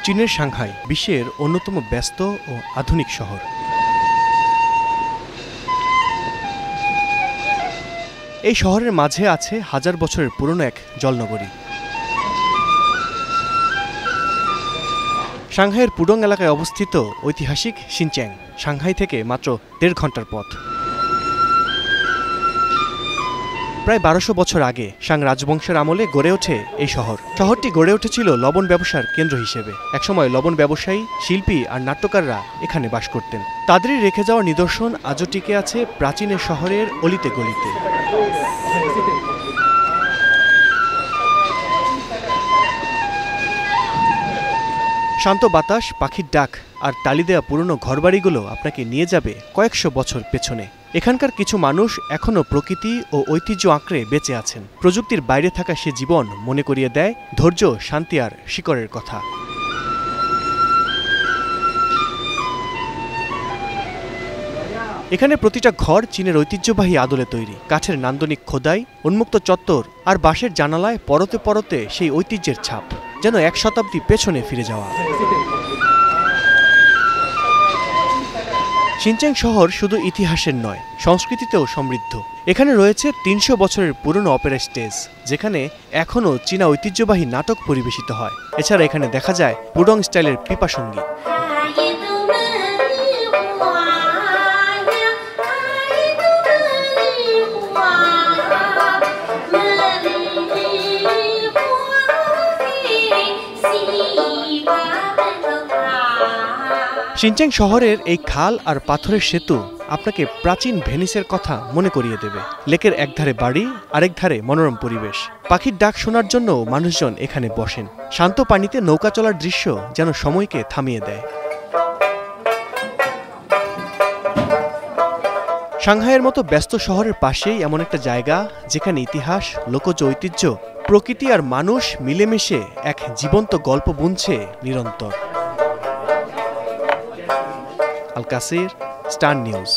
চীনের সাংহাই বিশ্বের অন্যতম ব্যস্ত ও আধুনিক শহর। এই শহরের মাঝে আছে হাজার বছরের পুরনো এক জলনগরী। সাংহাইয়ের পুডং এলাকায় অবস্থিত ঐতিহাসিক শিনচ্যাং সাংহাই থেকে মাত্র ১.৫ ঘন্টার পথ। প্রায় ১২০০ বছর আগে সাং রাজবংশের আমলে গড়ে ওঠে এই শহরটি গড়ে উঠেছিল লবণ ব্যবসার কেন্দ্র হিসেবে। একসময় লবণ ব্যবসায়ী, শিল্পী আর নাট্যকাররা এখানে বাস করতেন। তাদেরই রেখে যাওয়া নিদর্শন আজও টিকে আছে প্রাচীন শহরের অলিতে গলিতে। শান্ত বাতাস, পাখির ডাক আর টালি দেয়া পুরনো ঘরবাড়িগুলো আপনাকে নিয়ে যাবে কয়েকশো বছর পেছনে। এখানকার কিছু মানুষ এখনও প্রকৃতি ও ঐতিহ্য আঁকড়ে বেঁচে আছেন। প্রযুক্তির বাইরে থাকা সে জীবন মনে করিয়ে দেয় ধৈর্য, শান্তি আর শিকড়ের কথা। এখানে প্রতিটা ঘর চীনের ঐতিহ্যবাহী আদলে তৈরি। কাঠের নান্দনিক খোদাই, উন্মুক্ত চত্বর আর বাঁশের জানালায় পরতে পরতে সেই ঐতিহ্যের ছাপ, যেন ১ শতাব্দী পেছনে ফিরে যাওয়া। শিনচ্যাং শহর শুধু ইতিহাসের নয়, সংস্কৃতিতেও সমৃদ্ধ। এখানে রয়েছে ৩০০ বছরের পুরনো অপেরা স্টেজ, যেখানে এখনও চীনা ঐতিহ্যবাহী নাটক পরিবেশিত হয়। এছাড়া এখানে দেখা যায় পুডং স্টাইলের পিপা সঙ্গীত। শিনচ্যাং শহরের এই খাল আর পাথরের সেতু আপনাকে প্রাচীন ভেনিসের কথা মনে করিয়ে দেবে। লেকের একধারে বাড়ি, আরেক ধারে মনোরম পরিবেশ। পাখির ডাক শোনার জন্য মানুষজন এখানে বসেন। শান্ত পানিতে নৌকা চলার দৃশ্য যেন সময়কে থামিয়ে দেয়। সাংহাইয়ের মতো ব্যস্ত শহরের পাশেই এমন একটা জায়গা, যেখানে ইতিহাস, লোকজ ঐতিহ্য, প্রকৃতি আর মানুষ মিলেমিশে এক জীবন্ত গল্প বুনছে নিরন্তর। আল কাসির, স্টার নিউজ।